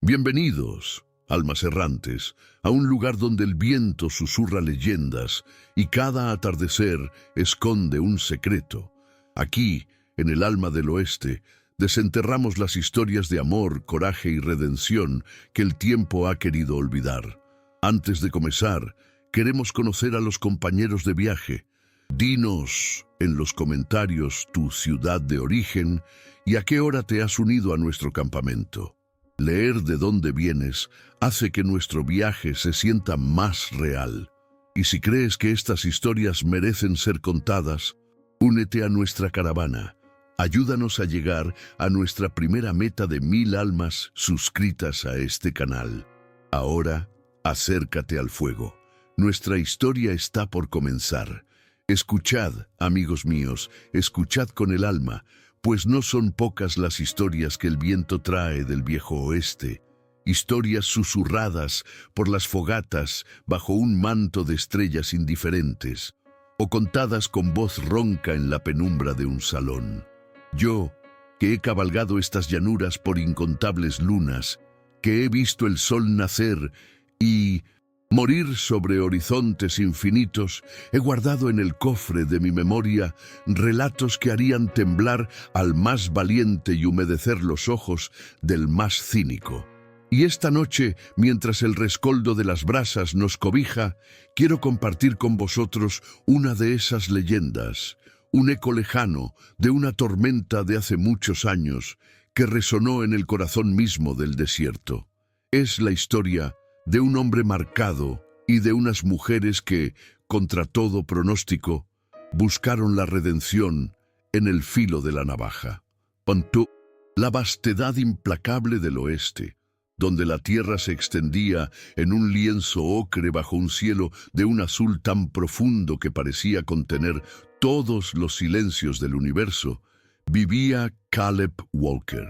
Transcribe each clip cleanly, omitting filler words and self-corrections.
Bienvenidos, almas errantes, a un lugar donde el viento susurra leyendas y cada atardecer esconde un secreto. Aquí, en el alma del oeste, desenterramos las historias de amor, coraje y redención que el tiempo ha querido olvidar. Antes de comenzar, queremos conocer a los compañeros de viaje. Dinos en los comentarios tu ciudad de origen y a qué hora te has unido a nuestro campamento. Leer de dónde vienes hace que nuestro viaje se sienta más real. Y si crees que estas historias merecen ser contadas, únete a nuestra caravana. Ayúdanos a llegar a nuestra primera meta de 1000 almas suscritas a este canal. Ahora, acércate al fuego. Nuestra historia está por comenzar. Escuchad, amigos míos, escuchad con el alma, pues no son pocas las historias que el viento trae del viejo oeste, historias susurradas por las fogatas bajo un manto de estrellas indiferentes, o contadas con voz ronca en la penumbra de un salón. Yo, que he cabalgado estas llanuras por incontables lunas, que he visto el sol nacer y morir sobre horizontes infinitos, he guardado en el cofre de mi memoria relatos que harían temblar al más valiente y humedecer los ojos del más cínico. Y esta noche, mientras el rescoldo de las brasas nos cobija, quiero compartir con vosotros una de esas leyendas, un eco lejano de una tormenta de hace muchos años que resonó en el corazón mismo del desierto. Es la historia de un hombre marcado y de unas mujeres que, contra todo pronóstico, buscaron la redención en el filo de la navaja. Pantú, la vastedad implacable del oeste, donde la tierra se extendía en un lienzo ocre bajo un cielo de un azul tan profundo que parecía contener todos los silencios del universo, vivía Caleb Walker.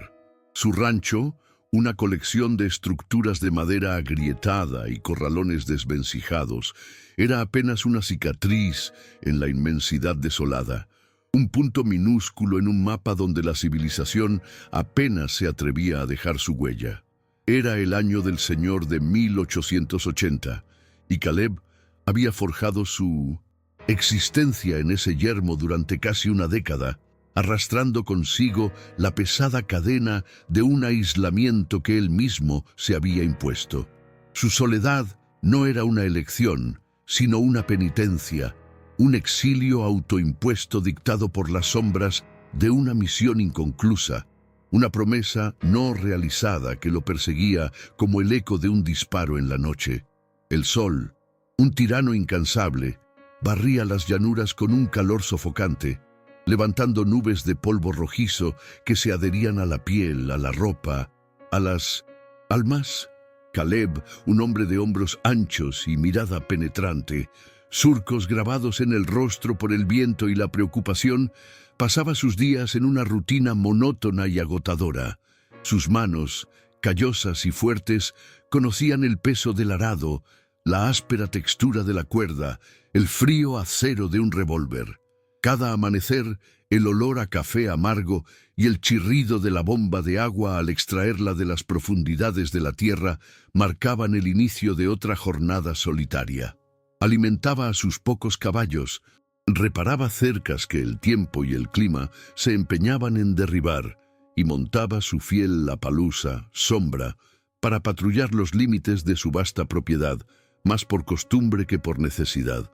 Su rancho, una colección de estructuras de madera agrietada y corralones desvencijados, era apenas una cicatriz en la inmensidad desolada, un punto minúsculo en un mapa donde la civilización apenas se atrevía a dejar su huella. Era el año del Señor de 1880, y Caleb había forjado su existencia en ese yermo durante casi una década, arrastrando consigo la pesada cadena de un aislamiento que él mismo se había impuesto. Su soledad no era una elección, sino una penitencia, un exilio autoimpuesto dictado por las sombras de una misión inconclusa, una promesa no realizada que lo perseguía como el eco de un disparo en la noche. El sol, un tirano incansable, barría las llanuras con un calor sofocante, levantando nubes de polvo rojizo que se adherían a la piel, a la ropa, a las almas. Caleb, un hombre de hombros anchos y mirada penetrante, surcos grabados en el rostro por el viento y la preocupación, pasaba sus días en una rutina monótona y agotadora. Sus manos, callosas y fuertes, conocían el peso del arado, la áspera textura de la cuerda, el frío acero de un revólver. Cada amanecer, el olor a café amargo y el chirrido de la bomba de agua al extraerla de las profundidades de la tierra marcaban el inicio de otra jornada solitaria. Alimentaba a sus pocos caballos, reparaba cercas que el tiempo y el clima se empeñaban en derribar y montaba su fiel Lapalooza, Sombra, para patrullar los límites de su vasta propiedad, más por costumbre que por necesidad.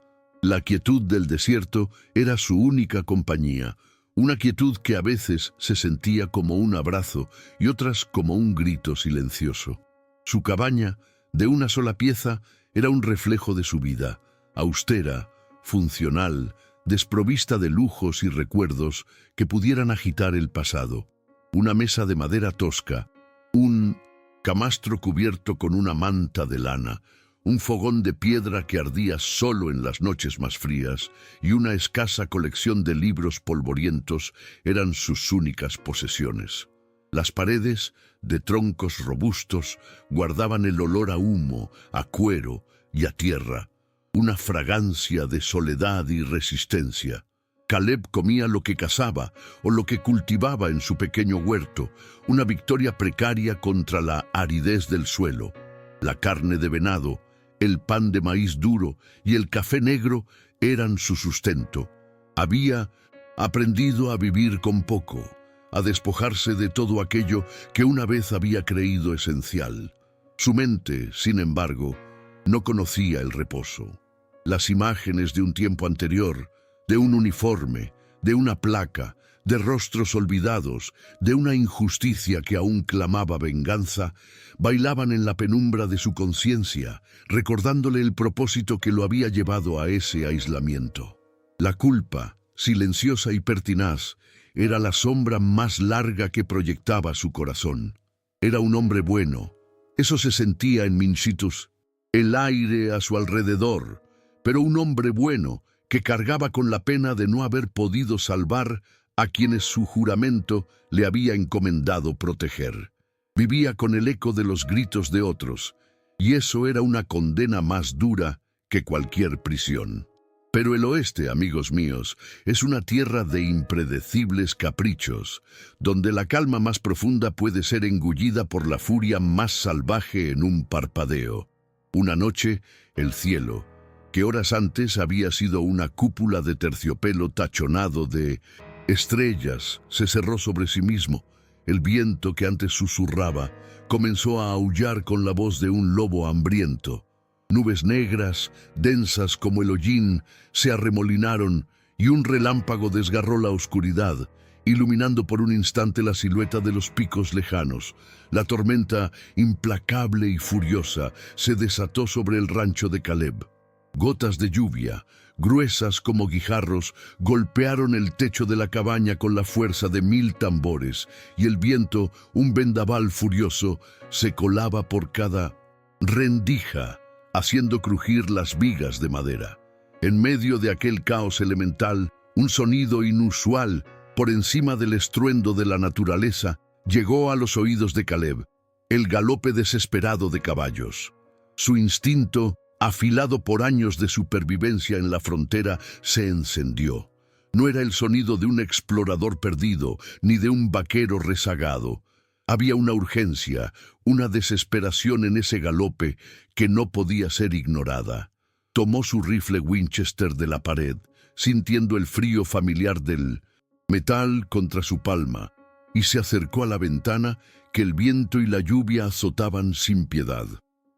La quietud del desierto era su única compañía, una quietud que a veces se sentía como un abrazo y otras como un grito silencioso. Su cabaña, de una sola pieza, era un reflejo de su vida, austera, funcional, desprovista de lujos y recuerdos que pudieran agitar el pasado. Una mesa de madera tosca, un camastro cubierto con una manta de lana, un fogón de piedra que ardía solo en las noches más frías y una escasa colección de libros polvorientos eran sus únicas posesiones. Las paredes, de troncos robustos, guardaban el olor a humo, a cuero y a tierra, una fragancia de soledad y resistencia. Caleb comía lo que cazaba o lo que cultivaba en su pequeño huerto, una victoria precaria contra la aridez del suelo. La carne de venado, el pan de maíz duro y el café negro eran su sustento. Había aprendido a vivir con poco, a despojarse de todo aquello que una vez había creído esencial. Su mente, sin embargo, no conocía el reposo. Las imágenes de un tiempo anterior, de un uniforme, de una placa, de rostros olvidados, de una injusticia que aún clamaba venganza, bailaban en la penumbra de su conciencia, recordándole el propósito que lo había llevado a ese aislamiento. La culpa, silenciosa y pertinaz, era la sombra más larga que proyectaba su corazón. Era un hombre bueno. Eso se sentía en Mincitus, el aire a su alrededor, pero un hombre bueno que cargaba con la pena de no haber podido salvar a quienes su juramento le había encomendado proteger. Vivía con el eco de los gritos de otros, y eso era una condena más dura que cualquier prisión. Pero el oeste, amigos míos, es una tierra de impredecibles caprichos, donde la calma más profunda puede ser engullida por la furia más salvaje en un parpadeo. Una noche, el cielo, que horas antes había sido una cúpula de terciopelo tachonado de estrellas, se cerró sobre sí mismo. El viento que antes susurraba comenzó a aullar con la voz de un lobo hambriento. Nubes negras, densas como el hollín, se arremolinaron y un relámpago desgarró la oscuridad, iluminando por un instante la silueta de los picos lejanos. La tormenta, implacable y furiosa, se desató sobre el rancho de Caleb. Gotas de lluvia, gruesas como guijarros, golpearon el techo de la cabaña con la fuerza de 1000 tambores, y el viento, un vendaval furioso, se colaba por cada rendija, haciendo crujir las vigas de madera. En medio de aquel caos elemental, un sonido inusual, por encima del estruendo de la naturaleza, llegó a los oídos de Caleb, el galope desesperado de caballos. Su instinto, afilado por años de supervivencia en la frontera, se encendió. No era el sonido de un explorador perdido, ni de un vaquero rezagado. Había una urgencia, una desesperación en ese galope que no podía ser ignorada. Tomó su rifle Winchester de la pared, sintiendo el frío familiar del metal contra su palma, y se acercó a la ventana que el viento y la lluvia azotaban sin piedad.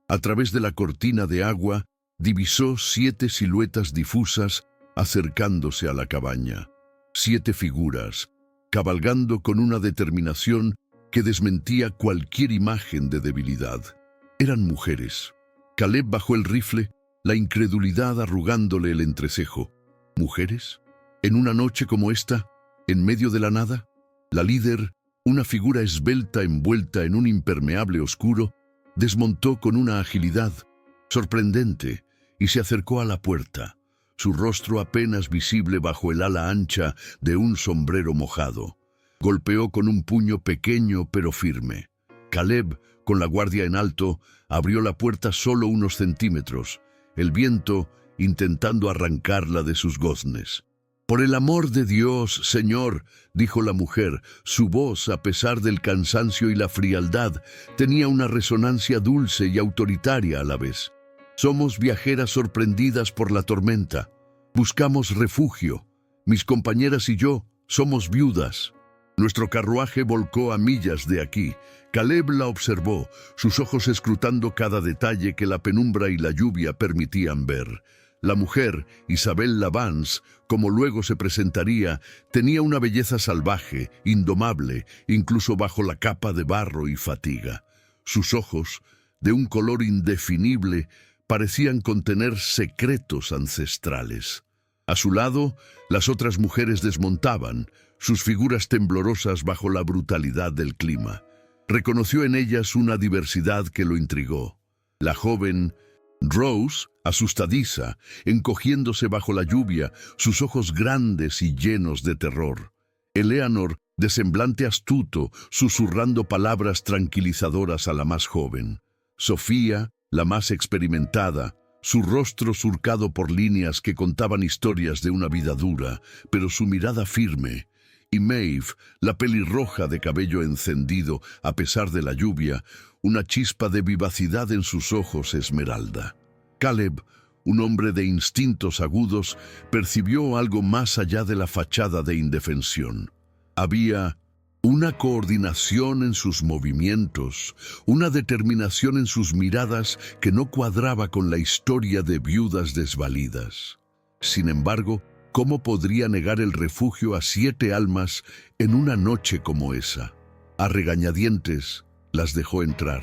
A través de la cortina de agua, divisó 7 siluetas difusas acercándose a la cabaña. 7 figuras, cabalgando con una determinación que desmentía cualquier imagen de debilidad. Eran mujeres. Caleb bajó el rifle, la incredulidad arrugándole el entrecejo. ¿Mujeres? ¿En una noche como esta? ¿En medio de la nada? La líder, una figura esbelta envuelta en un impermeable oscuro, desmontó con una agilidad sorprendente y se acercó a la puerta, su rostro apenas visible bajo el ala ancha de un sombrero mojado. Golpeó con un puño pequeño pero firme. Caleb, con la guardia en alto, abrió la puerta solo unos centímetros, el viento intentando arrancarla de sus goznes. «Por el amor de Dios, señor», dijo la mujer, su voz, a pesar del cansancio y la frialdad, tenía una resonancia dulce y autoritaria a la vez. «Somos viajeras sorprendidas por la tormenta. Buscamos refugio. Mis compañeras y yo somos viudas». Nuestro carruaje volcó a millas de aquí. Caleb la observó, sus ojos escrutando cada detalle que la penumbra y la lluvia permitían ver. La mujer, Isabel Lavance, como luego se presentaría, tenía una belleza salvaje, indomable, incluso bajo la capa de barro y fatiga. Sus ojos, de un color indefinible, parecían contener secretos ancestrales. A su lado, las otras mujeres desmontaban, sus figuras temblorosas bajo la brutalidad del clima. Reconoció en ellas una diversidad que lo intrigó. La joven Rose, asustadiza, encogiéndose bajo la lluvia, sus ojos grandes y llenos de terror. Eleanor, de semblante astuto, susurrando palabras tranquilizadoras a la más joven. Sofía, la más experimentada, su rostro surcado por líneas que contaban historias de una vida dura, pero su mirada firme, y Maeve, la pelirroja de cabello encendido a pesar de la lluvia, una chispa de vivacidad en sus ojos esmeralda. Caleb, un hombre de instintos agudos, percibió algo más allá de la fachada de indefensión. Había una coordinación en sus movimientos, una determinación en sus miradas que no cuadraba con la historia de viudas desvalidas. Sin embargo, ¿cómo podría negar el refugio a 7 almas en una noche como esa? A regañadientes, las dejó entrar.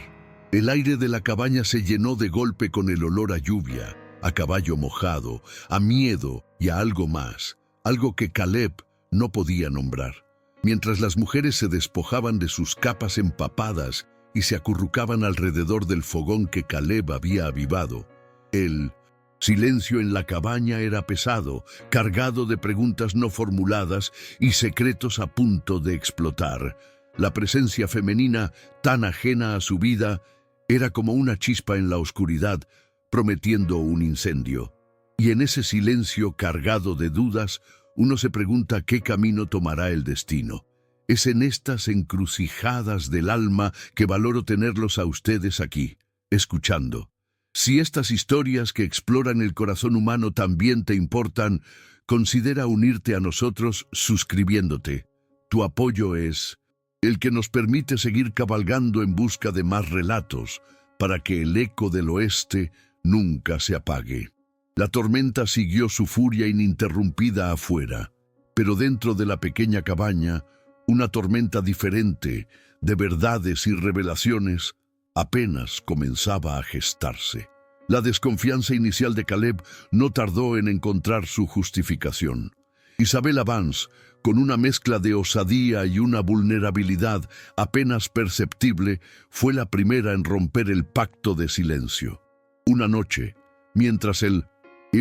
El aire de la cabaña se llenó de golpe con el olor a lluvia, a caballo mojado, a miedo y a algo más, algo que Caleb no podía nombrar. Mientras las mujeres se despojaban de sus capas empapadas y se acurrucaban alrededor del fogón que Caleb había avivado, el silencio en la cabaña era pesado, cargado de preguntas no formuladas y secretos a punto de explotar. La presencia femenina, tan ajena a su vida, era como una chispa en la oscuridad, prometiendo un incendio. Y en ese silencio cargado de dudas, uno se pregunta qué camino tomará el destino. Es en estas encrucijadas del alma que valoro tenerlos a ustedes aquí, escuchando. Si estas historias que exploran el corazón humano también te importan, considera unirte a nosotros suscribiéndote. Tu apoyo es el que nos permite seguir cabalgando en busca de más relatos, para que el eco del oeste nunca se apague. La tormenta siguió su furia ininterrumpida afuera, pero dentro de la pequeña cabaña, una tormenta diferente, de verdades y revelaciones, apenas comenzaba a gestarse. La desconfianza inicial de Caleb no tardó en encontrar su justificación. Isabella Vance, con una mezcla de osadía y una vulnerabilidad apenas perceptible, fue la primera en romper el pacto de silencio. Una noche, mientras el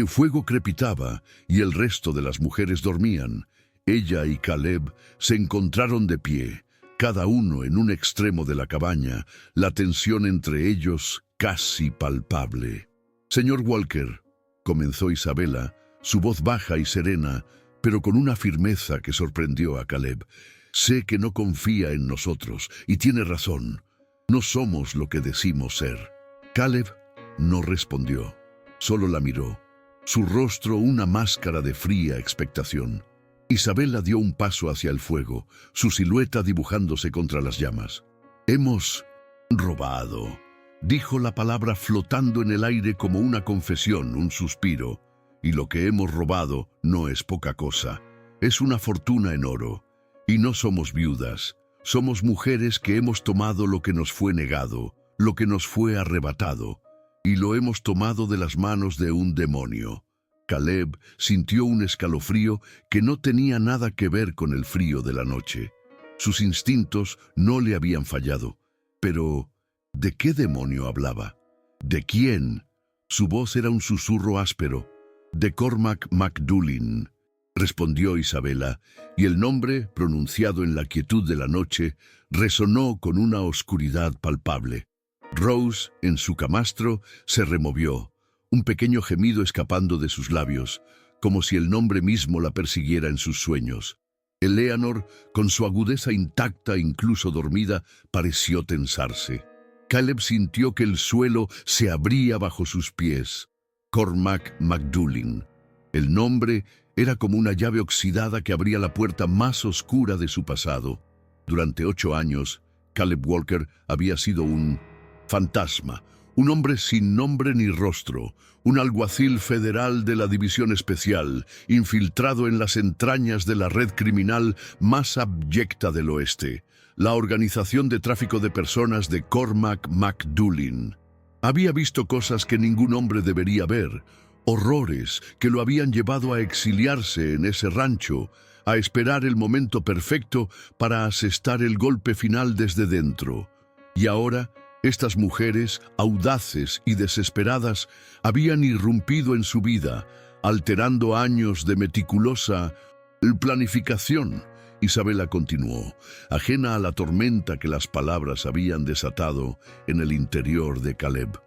fuego crepitaba y el resto de las mujeres dormían, ella y Caleb se encontraron de pie, cada uno en un extremo de la cabaña, la tensión entre ellos casi palpable. «Señor Walker», comenzó Isabella, su voz baja y serena, pero con una firmeza que sorprendió a Caleb. «Sé que no confía en nosotros, y tiene razón. No somos lo que decimos ser». Caleb no respondió, solo la miró, su rostro una máscara de fría expectación. Isabella dio un paso hacia el fuego, su silueta dibujándose contra las llamas. «Hemos robado», dijo la palabra flotando en el aire como una confesión, un suspiro. «Y lo que hemos robado no es poca cosa, es una fortuna en oro. Y no somos viudas, somos mujeres que hemos tomado lo que nos fue negado, lo que nos fue arrebatado, y lo hemos tomado de las manos de un demonio». Caleb sintió un escalofrío que no tenía nada que ver con el frío de la noche. Sus instintos no le habían fallado. Pero, ¿de qué demonio hablaba? ¿De quién? Su voz era un susurro áspero. «De Cormac MacDoolin», respondió Isabella, y el nombre, pronunciado en la quietud de la noche, resonó con una oscuridad palpable. Rose, en su camastro, se removió, un pequeño gemido escapando de sus labios, como si el nombre mismo la persiguiera en sus sueños. Eleanor, con su agudeza intacta incluso dormida, pareció tensarse. Caleb sintió que el suelo se abría bajo sus pies. Cormac MacDoolin. El nombre era como una llave oxidada que abría la puerta más oscura de su pasado. Durante 8 años, Caleb Walker había sido un fantasma, un hombre sin nombre ni rostro, un alguacil federal de la División Especial, infiltrado en las entrañas de la red criminal más abyecta del oeste, la organización de tráfico de personas de Cormac MacDoolin. Había visto cosas que ningún hombre debería ver, horrores que lo habían llevado a exiliarse en ese rancho, a esperar el momento perfecto para asestar el golpe final desde dentro. Y ahora, estas mujeres, audaces y desesperadas, habían irrumpido en su vida, alterando años de meticulosa planificación. Isabella continuó, ajena a la tormenta que las palabras habían desatado en el interior de Caleb.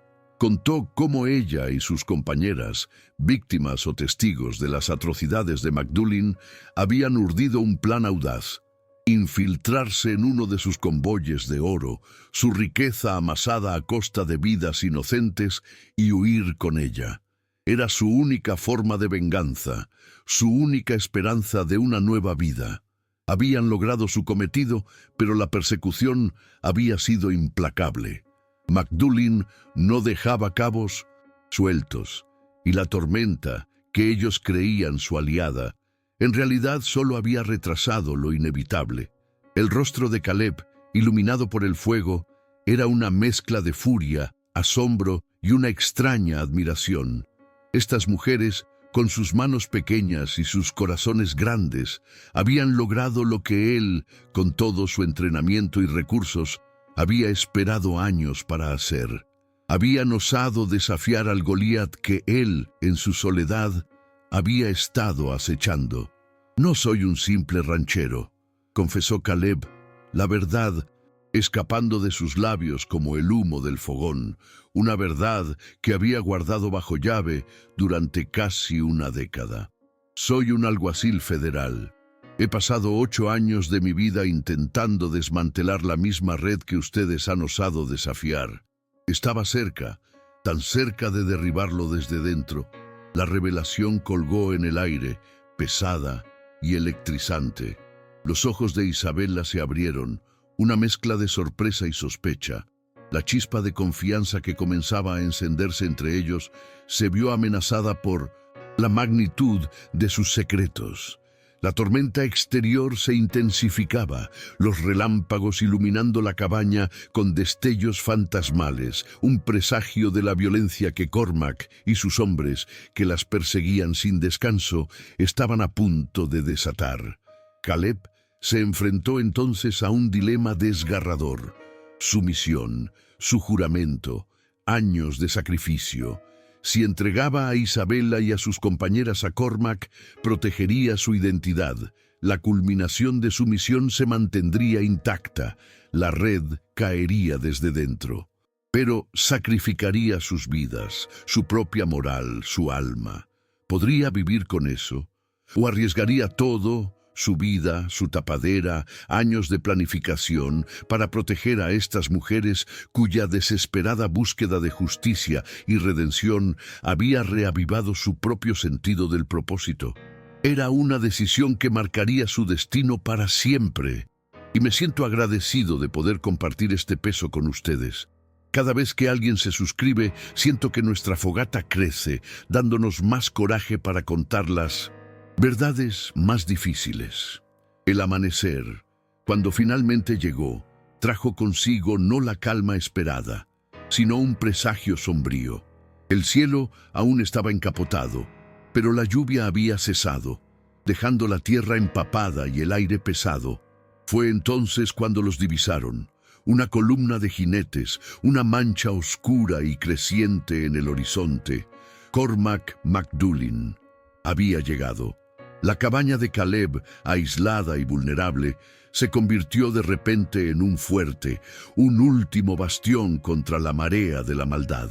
Contó cómo ella y sus compañeras, víctimas o testigos de las atrocidades de Magdulin, habían urdido un plan audaz: infiltrarse en uno de sus convoyes de oro, su riqueza amasada a costa de vidas inocentes, y huir con ella. Era su única forma de venganza, su única esperanza de una nueva vida. Habían logrado su cometido, pero la persecución había sido implacable. Magdulin no dejaba cabos sueltos, y la tormenta, que ellos creían su aliada, en realidad solo había retrasado lo inevitable. El rostro de Caleb, iluminado por el fuego, era una mezcla de furia, asombro y una extraña admiración. Estas mujeres, con sus manos pequeñas y sus corazones grandes, habían logrado lo que él, con todo su entrenamiento y recursos, había esperado años para hacer. Habían osado desafiar al Goliat que él, en su soledad, había estado acechando. «No soy un simple ranchero», confesó Caleb, la verdad escapando de sus labios como el humo del fogón, una verdad que había guardado bajo llave durante casi una década. «Soy un alguacil federal. He pasado 8 años de mi vida intentando desmantelar la misma red que ustedes han osado desafiar. Estaba cerca, tan cerca de derribarlo desde dentro». La revelación colgó en el aire, pesada y electrizante. Los ojos de Isabella se abrieron, una mezcla de sorpresa y sospecha. La chispa de confianza que comenzaba a encenderse entre ellos se vio amenazada por la magnitud de sus secretos. La tormenta exterior se intensificaba, los relámpagos iluminando la cabaña con destellos fantasmales, un presagio de la violencia que Cormac y sus hombres, que las perseguían sin descanso, estaban a punto de desatar. Caleb se enfrentó entonces a un dilema desgarrador: su misión, su juramento, años de sacrificio. Si entregaba a Isabella y a sus compañeras a Cormac, protegería su identidad. La culminación de su misión se mantendría intacta. La red caería desde dentro. Pero sacrificaría sus vidas, su propia moral, su alma. ¿Podría vivir con eso? ¿O arriesgaría todo? Su vida, su tapadera, años de planificación para proteger a estas mujeres cuya desesperada búsqueda de justicia y redención había reavivado su propio sentido del propósito. Era una decisión que marcaría su destino para siempre, y me siento agradecido de poder compartir este peso con ustedes. Cada vez que alguien se suscribe, siento que nuestra fogata crece, dándonos más coraje para contarlas verdades más difíciles. El amanecer, cuando finalmente llegó, trajo consigo no la calma esperada, sino un presagio sombrío. El cielo aún estaba encapotado, pero la lluvia había cesado, dejando la tierra empapada y el aire pesado. Fue entonces cuando los divisaron, una columna de jinetes, una mancha oscura y creciente en el horizonte. Cormac Magdulin había llegado. La cabaña de Caleb, aislada y vulnerable, se convirtió de repente en un fuerte, un último bastión contra la marea de la maldad.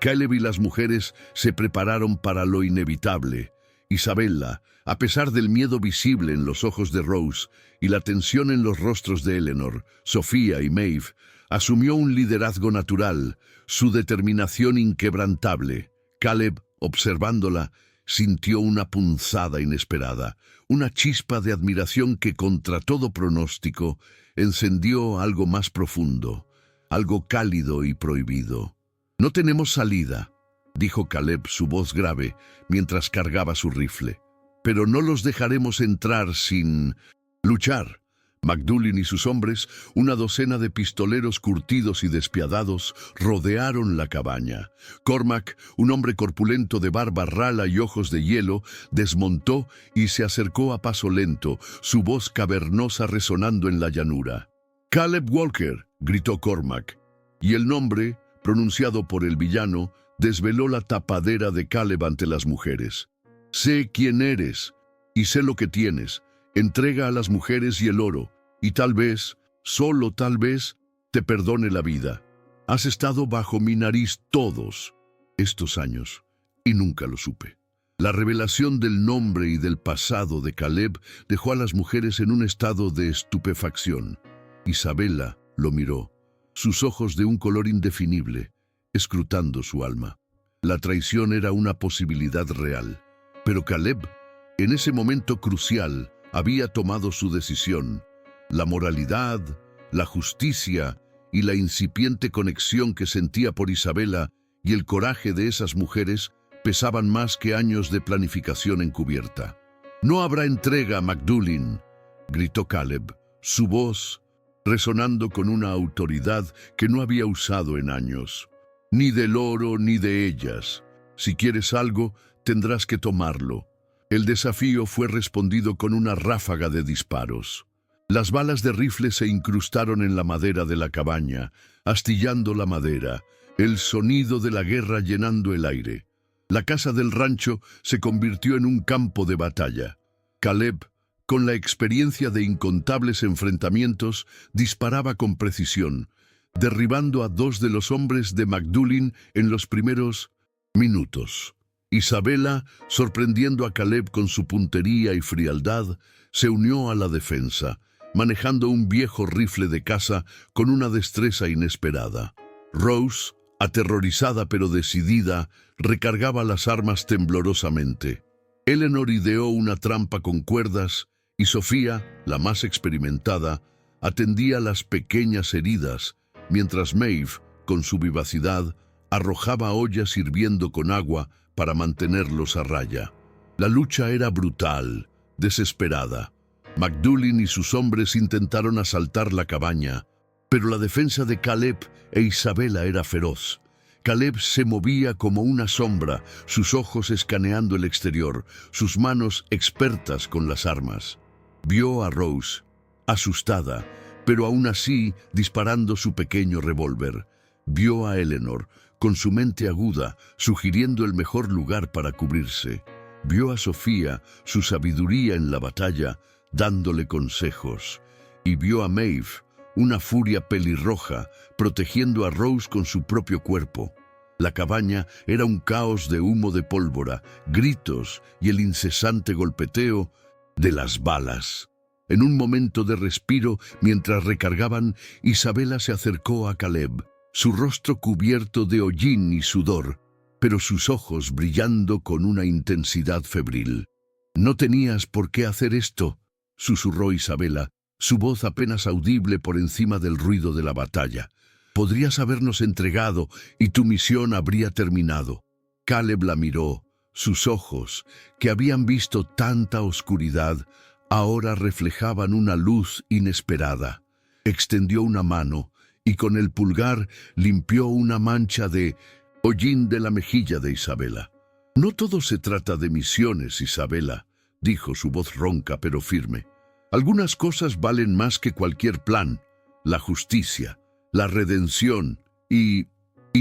Caleb y las mujeres se prepararon para lo inevitable. Isabella, a pesar del miedo visible en los ojos de Rose y la tensión en los rostros de Eleanor, Sofía y Maeve, asumió un liderazgo natural, su determinación inquebrantable. Caleb, observándola, sintió una punzada inesperada, una chispa de admiración que, contra todo pronóstico, encendió algo más profundo, algo cálido y prohibido. «No tenemos salida», dijo Caleb, su voz grave, mientras cargaba su rifle. «Pero no los dejaremos entrar sin luchar». Magdulin y sus hombres, una docena de pistoleros curtidos y despiadados, rodearon la cabaña. Cormac, un hombre corpulento de barba rala y ojos de hielo, desmontó y se acercó a paso lento, su voz cavernosa resonando en la llanura. «Caleb Walker», gritó Cormac, y el nombre, pronunciado por el villano, desveló la tapadera de Caleb ante las mujeres. «Sé quién eres y sé lo que tienes. Entrega a las mujeres y el oro, y tal vez, solo tal vez, te perdone la vida». Has estado bajo mi nariz todos estos años y nunca lo supe. La revelación del nombre y del pasado de Caleb dejó a las mujeres en un estado de estupefacción. Isabela lo miró, sus ojos de un color indefinible, escrutando su alma. La traición era una posibilidad real, pero Caleb, en ese momento crucial, había tomado su decisión. La moralidad, la justicia y la incipiente conexión que sentía por Isabela y el coraje de esas mujeres pesaban más que años de planificación encubierta. «No habrá entrega, Magdulin», gritó Caleb, su voz resonando con una autoridad que no había usado en años. «Ni del oro ni de ellas. Si quieres algo, tendrás que tomarlo». El desafío fue respondido con una ráfaga de disparos. Las balas de rifle se incrustaron en la madera de la cabaña, astillando la madera, el sonido de la guerra llenando el aire. La casa del rancho se convirtió en un campo de batalla. Caleb, con la experiencia de incontables enfrentamientos, disparaba con precisión, derribando a 2 de los hombres de Magdulin en los primeros minutos. Isabela, sorprendiendo a Caleb con su puntería y frialdad, se unió a la defensa, manejando un viejo rifle de caza con una destreza inesperada. Rose, aterrorizada pero decidida, recargaba las armas temblorosamente. Eleanor ideó una trampa con cuerdas y Sofía, la más experimentada, atendía las pequeñas heridas, mientras Maeve, con su vivacidad, arrojaba ollas hirviendo con agua para mantenerlos a raya. La lucha era brutal, desesperada. Magdulin y sus hombres intentaron asaltar la cabaña, pero la defensa de Caleb e Isabela era feroz. Caleb se movía como una sombra, sus ojos escaneando el exterior, sus manos expertas con las armas. Vio a Rose, asustada, pero aún así disparando su pequeño revólver. Vio a Eleanor, con su mente aguda, sugiriendo el mejor lugar para cubrirse. Vio a Sofía, su sabiduría en la batalla, dándole consejos. Y vio a Maeve, una furia pelirroja, protegiendo a Rose con su propio cuerpo. La cabaña era un caos de humo de pólvora, gritos y el incesante golpeteo de las balas. En un momento de respiro, mientras recargaban, Isabela se acercó a Caleb, su rostro cubierto de hollín y sudor, pero sus ojos brillando con una intensidad febril. «No tenías por qué hacer esto», susurró Isabela, su voz apenas audible por encima del ruido de la batalla. «Podrías habernos entregado y tu misión habría terminado». Caleb la miró. Sus ojos, que habían visto tanta oscuridad, ahora reflejaban una luz inesperada. Extendió una mano y con el pulgar limpió una mancha de hollín de la mejilla de Isabela. «No todo se trata de misiones, Isabela», dijo su voz ronca pero firme. «Algunas cosas valen más que cualquier plan. La justicia, la redención y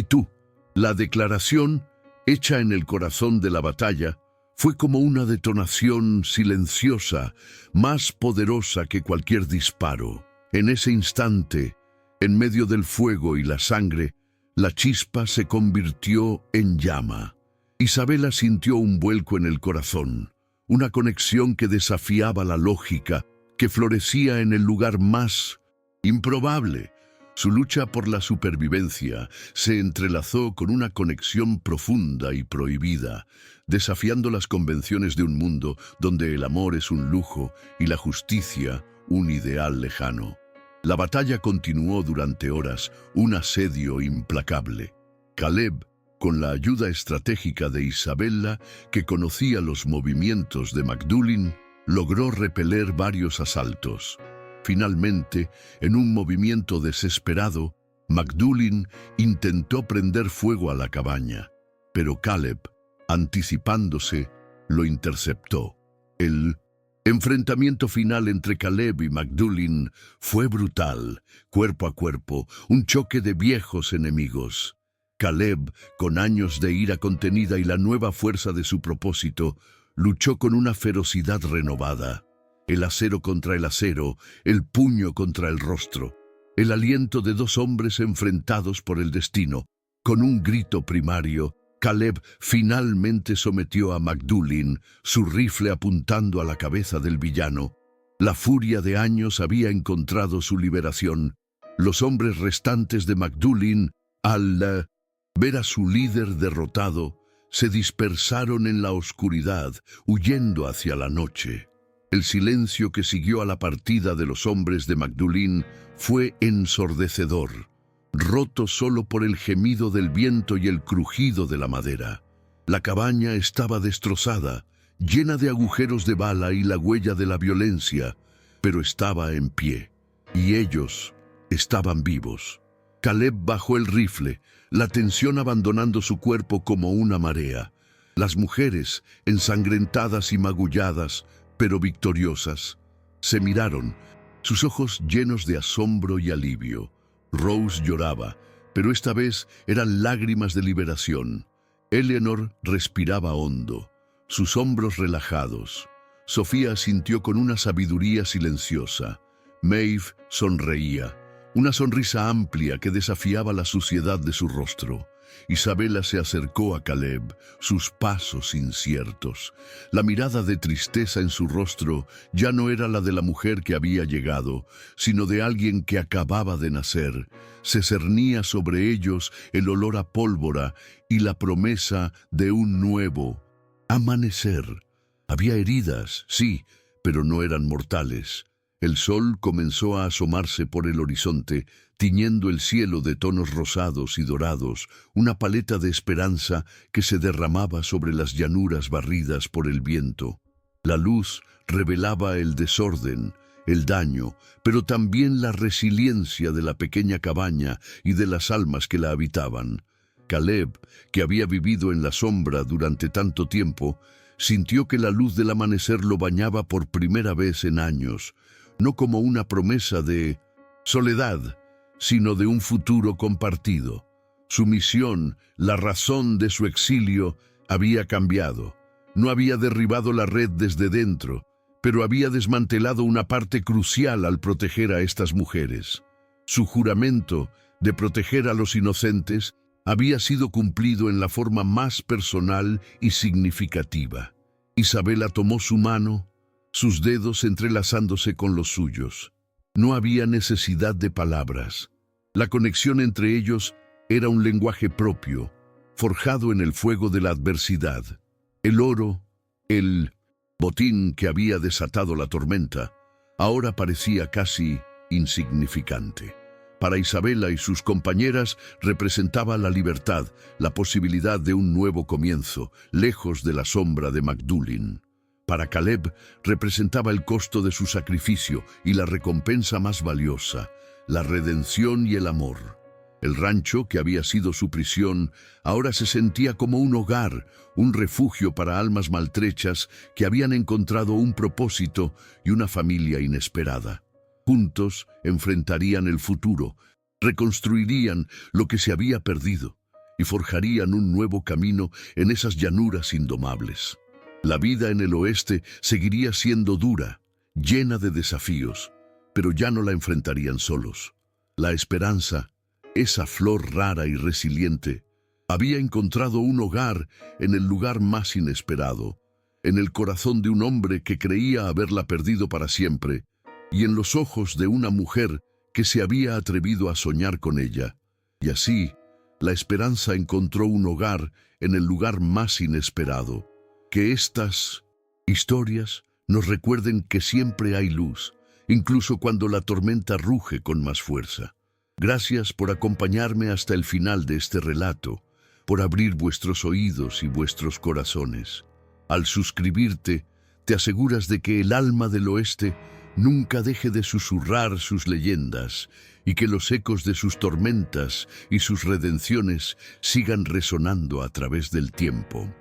tú». La declaración, hecha en el corazón de la batalla, fue como una detonación silenciosa, más poderosa que cualquier disparo. En ese instante, en medio del fuego y la sangre, la chispa se convirtió en llama. Isabela sintió un vuelco en el corazón, una conexión que desafiaba la lógica, que florecía en el lugar más improbable. Su lucha por la supervivencia se entrelazó con una conexión profunda y prohibida, desafiando las convenciones de un mundo donde el amor es un lujo y la justicia un ideal lejano. La batalla continuó durante horas, un asedio implacable. Caleb, con la ayuda estratégica de Isabela, que conocía los movimientos de Magdulin, logró repeler varios asaltos. Finalmente, en un movimiento desesperado, Magdulin intentó prender fuego a la cabaña, pero Caleb, anticipándose, lo interceptó. El enfrentamiento final entre Caleb y Magdulin fue brutal, cuerpo a cuerpo, un choque de viejos enemigos. Caleb, con años de ira contenida y la nueva fuerza de su propósito, luchó con una ferocidad renovada. El acero contra el acero, el puño contra el rostro. el aliento de dos hombres enfrentados por el destino. Con un grito primario, Caleb finalmente sometió a Magdulin, su rifle apuntando a la cabeza del villano. La furia de años había encontrado su liberación. Los hombres restantes de Magdulin, al ver a su líder derrotado, se dispersaron en la oscuridad, huyendo hacia la noche. El silencio que siguió a la partida de los hombres de Magdulin fue ensordecedor, roto solo por el gemido del viento y el crujido de la madera. La cabaña estaba destrozada, llena de agujeros de bala y la huella de la violencia, pero estaba en pie, y ellos estaban vivos. Caleb bajó el rifle, la tensión abandonando su cuerpo como una marea. Las mujeres, ensangrentadas y magulladas, pero victoriosas, se miraron, sus ojos llenos de asombro y alivio. Rose lloraba, pero esta vez eran lágrimas de liberación. Eleanor respiraba hondo, sus hombros relajados. Sofía sintió con una sabiduría silenciosa. Maeve sonreía, una sonrisa amplia que desafiaba la suciedad de su rostro. Isabela se acercó a Caleb, sus pasos inciertos. La mirada de tristeza en su rostro ya no era la de la mujer que había llegado, sino de alguien que acababa de nacer. Se cernía sobre ellos el olor a pólvora y la promesa de un nuevo amanecer. Había heridas, sí, pero no eran mortales. El sol comenzó a asomarse por el horizonte, tiñendo el cielo de tonos rosados y dorados, una paleta de esperanza que se derramaba sobre las llanuras barridas por el viento. La luz revelaba el desorden, el daño, pero también la resiliencia de la pequeña cabaña y de las almas que la habitaban. Caleb, que había vivido en la sombra durante tanto tiempo, sintió que la luz del amanecer lo bañaba por primera vez en años, no como una promesa de soledad, sino de un futuro compartido. Su misión, la razón de su exilio, había cambiado. No había derribado la red desde dentro, pero había desmantelado una parte crucial al proteger a estas mujeres. Su juramento de proteger a los inocentes había sido cumplido en la forma más personal y significativa. Isabela tomó su mano, sus dedos entrelazándose con los suyos. No había necesidad de palabras. La conexión entre ellos era un lenguaje propio, forjado en el fuego de la adversidad. El oro, el botín que había desatado la tormenta, ahora parecía casi insignificante. Para Isabela y sus compañeras representaba la libertad, la posibilidad de un nuevo comienzo, lejos de la sombra de Magdulin. Para Caleb representaba el costo de su sacrificio y la recompensa más valiosa, la redención y el amor. El rancho, que había sido su prisión, ahora se sentía como un hogar, un refugio para almas maltrechas que habían encontrado un propósito y una familia inesperada. Juntos enfrentarían el futuro, reconstruirían lo que se había perdido y forjarían un nuevo camino en esas llanuras indomables. La vida en el oeste seguiría siendo dura, llena de desafíos, pero ya no la enfrentarían solos. La esperanza, esa flor rara y resiliente, había encontrado un hogar en el lugar más inesperado, en el corazón de un hombre que creía haberla perdido para siempre, y en los ojos de una mujer que se había atrevido a soñar con ella. Y así, la esperanza encontró un hogar en el lugar más inesperado. Que estas historias nos recuerden que siempre hay luz, incluso cuando la tormenta ruge con más fuerza. Gracias por acompañarme hasta el final de este relato, por abrir vuestros oídos y vuestros corazones. Al suscribirte, te aseguras de que el alma del oeste nunca deje de susurrar sus leyendas y que los ecos de sus tormentas y sus redenciones sigan resonando a través del tiempo.